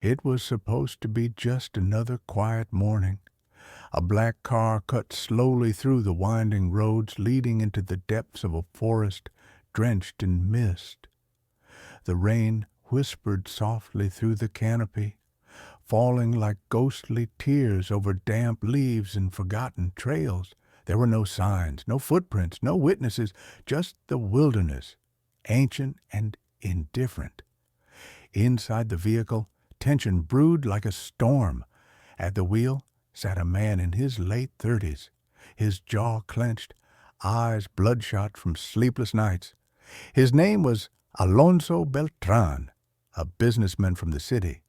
It was supposed to be just another quiet morning. A black car cut slowly through the winding roads leading into the depths of a forest drenched in mist. The rain whispered softly through the canopy, falling like ghostly tears over damp leaves and forgotten trails. There were no signs, no footprints, no witnesses, just the wilderness, ancient and indifferent. Inside the vehicle, tension brewed like a storm. At the wheel sat a man in his late 30s, his jaw clenched, eyes bloodshot from sleepless nights. His name was Alonso Beltran, a businessman from the city.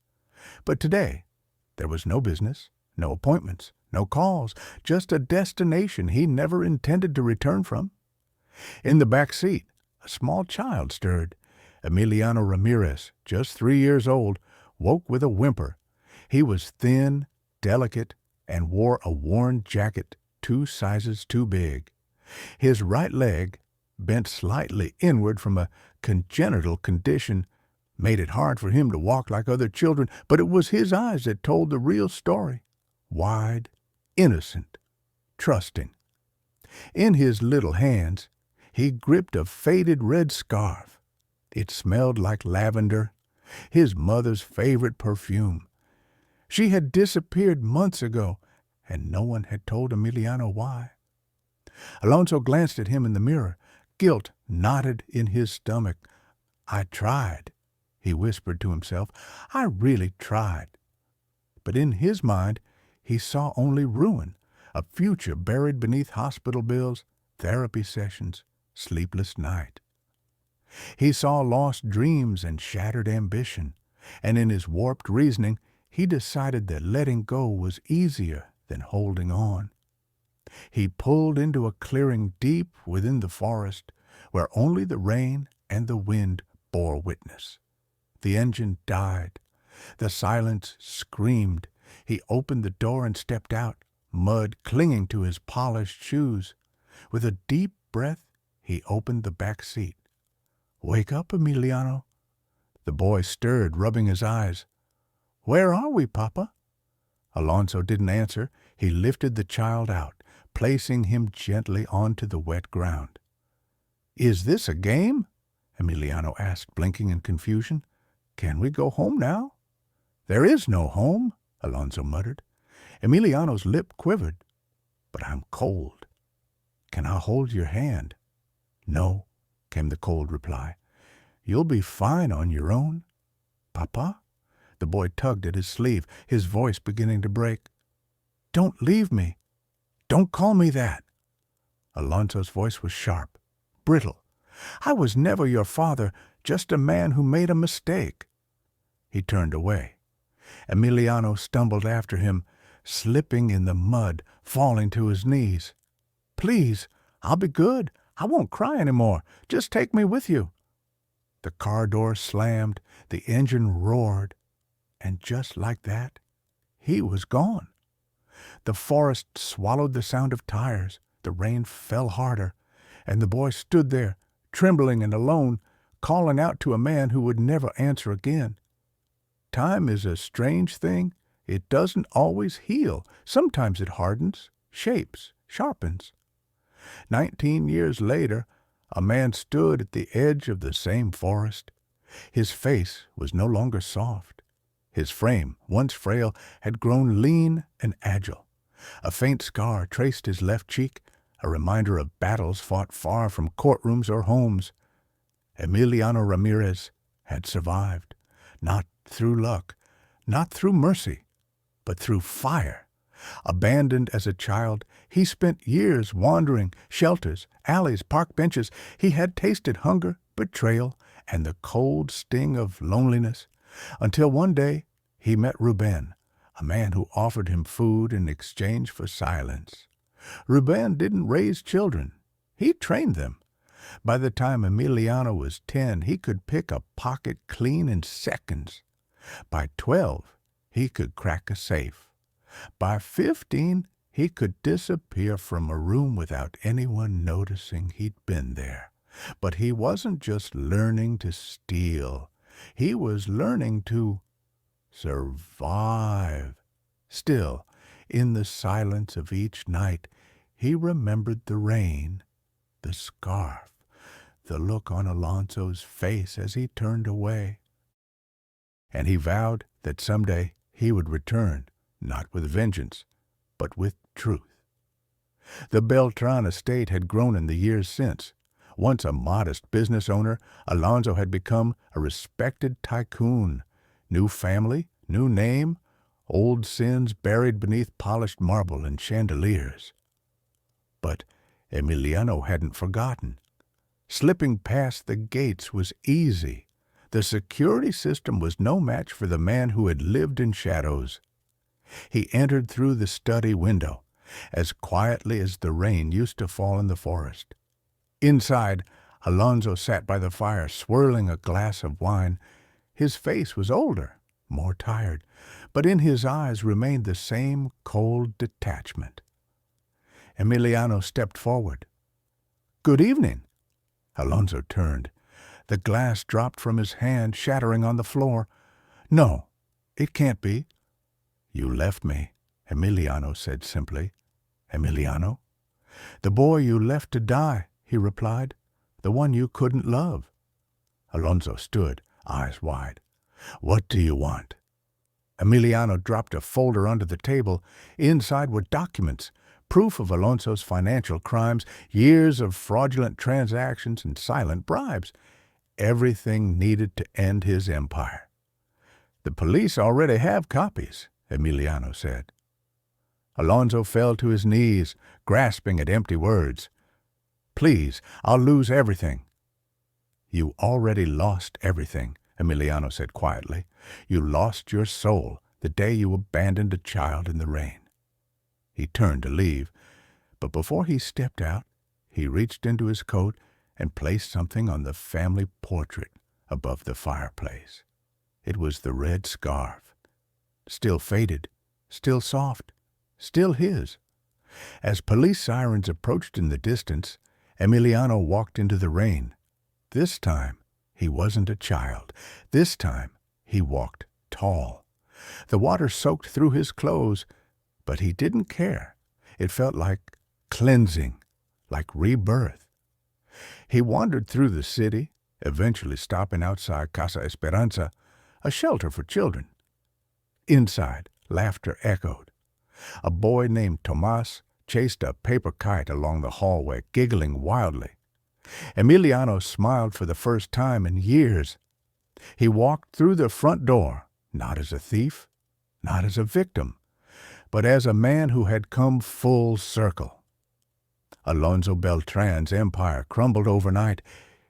But today, there was no business, no appointments, no calls, just a destination he never intended to return from. In the back seat, a small child stirred. Emiliano Ramirez, just 3 years old, woke with a whimper. He was thin, delicate, and wore a worn jacket 2 sizes too big. His right leg, bent slightly inward from a congenital condition, made it hard for him to walk like other children, but it was his eyes that told the real story. Wide, innocent, trusting. In his little hands, he gripped a faded red scarf. It smelled like lavender, his mother's favorite perfume. She had disappeared months ago, and no one had told Emiliano why. Alonso glanced at him in the mirror. Guilt knotted in his stomach. "I tried," he whispered to himself. "I really tried." But in his mind, he saw only ruin, a future buried beneath hospital bills, therapy sessions, sleepless night. He saw lost dreams and shattered ambition, and in his warped reasoning, he decided that letting go was easier than holding on. He pulled into a clearing deep within the forest, where only the rain and the wind bore witness. The engine died. The silence screamed. He opened the door and stepped out, mud clinging to his polished shoes. With a deep breath, he opened the back seat. "Wake up, Emiliano." The boy stirred, rubbing his eyes. "Where are we, Papa?" Alonso didn't answer. He lifted the child out, placing him gently onto the wet ground. "Is this a game?" Emiliano asked, blinking in confusion. "Can we go home now?" "There is no home," Alonso muttered. Emiliano's lip quivered. "But I'm cold. Can I hold your hand?" "No," came the cold reply. "You'll be fine on your own." "Papa?" The boy tugged at his sleeve, his voice beginning to break. "Don't leave me. Don't call me that." Alonso's voice was sharp, brittle. "I was never your father, just a man who made a mistake." He turned away. Emiliano stumbled after him, slipping in the mud, falling to his knees. "Please, I'll be good. I won't cry anymore. Just take me with you." The car door slammed, the engine roared, and just like that, he was gone. The forest swallowed the sound of tires, the rain fell harder, and the boy stood there, trembling and alone, calling out to a man who would never answer again. Time is a strange thing. It doesn't always heal. Sometimes it hardens, shapes, sharpens. 19 years later, a man stood at the edge of the same forest. His face was no longer soft. His frame, once frail, had grown lean and agile. A faint scar traced his left cheek, a reminder of battles fought far from courtrooms or homes. Emiliano Ramirez had survived, not through luck, not through mercy, but through fire. Abandoned as a child, he spent years wandering shelters, alleys, park benches. He had tasted hunger, betrayal, and the cold sting of loneliness, until one day he met Ruben, a man who offered him food in exchange for silence. Ruben didn't raise children. He trained them. By the time Emiliano was 10, he could pick a pocket clean in seconds. By 12, he could crack a safe. By 15, he could disappear from a room without anyone noticing he'd been there. But he wasn't just learning to steal. He was learning to survive. Still, in the silence of each night, he remembered the rain, the scarf, the look on Alonso's face as he turned away. And he vowed that someday he would return, not with vengeance, but with truth. The Beltran estate had grown in the years since. Once a modest business owner, Alonso had become a respected tycoon. New family, new name, old sins buried beneath polished marble and chandeliers. But Emiliano hadn't forgotten. Slipping past the gates was easy. The security system was no match for the man who had lived in shadows. He entered through the study window, as quietly as the rain used to fall in the forest. Inside, Alonso sat by the fire, swirling a glass of wine. His face was older, more tired, but in his eyes remained the same cold detachment. Emiliano stepped forward. "Good evening." Alonso turned. The glass dropped from his hand, shattering on the floor. "No, it can't be." "You left me," Emiliano said simply. "Emiliano?" "The boy you left to die," he replied. "The one you couldn't love." Alonso stood, eyes wide. "What do you want?" Emiliano dropped a folder onto the table. Inside were documents, proof of Alonso's financial crimes, years of fraudulent transactions and silent bribes. Everything needed to end his empire. "The police already have copies," Emiliano said. Alonso fell to his knees, grasping at empty words. "Please, I'll lose everything." "You already lost everything," Emiliano said quietly. "You lost your soul the day you abandoned a child in the rain." He turned to leave, but before he stepped out, he reached into his coat and placed something on the family portrait above the fireplace. It was the red scarf, still faded, still soft, still his. As police sirens approached in the distance, Emiliano walked into the rain. This time, he wasn't a child. This time, he walked tall. The water soaked through his clothes, but he didn't care. It felt like cleansing, like rebirth. He wandered through the city, eventually stopping outside Casa Esperanza, a shelter for children. Inside, laughter echoed. A boy named Tomas chased a paper kite along the hallway, giggling wildly. Emiliano smiled for the first time in years. He walked through the front door, not as a thief, not as a victim, but as a man who had come full circle. Alonso Beltran's empire crumbled overnight.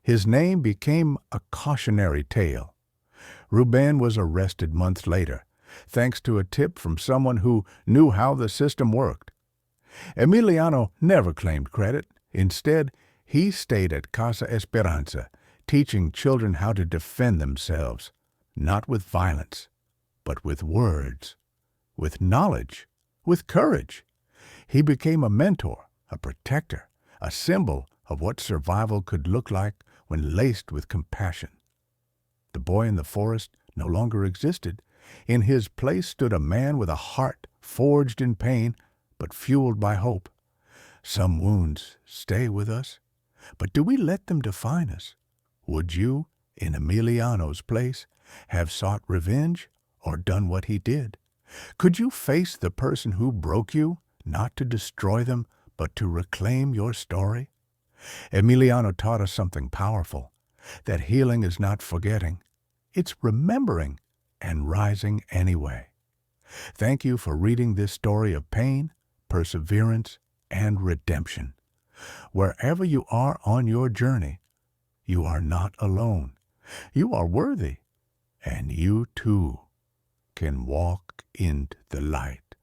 His name became a cautionary tale. Ruben was arrested months later, thanks to a tip from someone who knew how the system worked. Emiliano never claimed credit. Instead, he stayed at Casa Esperanza, teaching children how to defend themselves, not with violence, but with words, with knowledge, with courage. He became a mentor, a protector, a symbol of what survival could look like when laced with compassion. The boy in the forest no longer existed. In his place stood a man with a heart forged in pain, but fueled by hope. Some wounds stay with us, but do we let them define us? Would you, in Emiliano's place, have sought revenge or done what he did? Could you face the person who broke you, not to destroy them, but to reclaim your story? Emiliano taught us something powerful, that healing is not forgetting. It's remembering and rising anyway. Thank you for reading this story of pain, perseverance, and redemption. Wherever you are on your journey, you are not alone. You are worthy, and you too can walk into the light.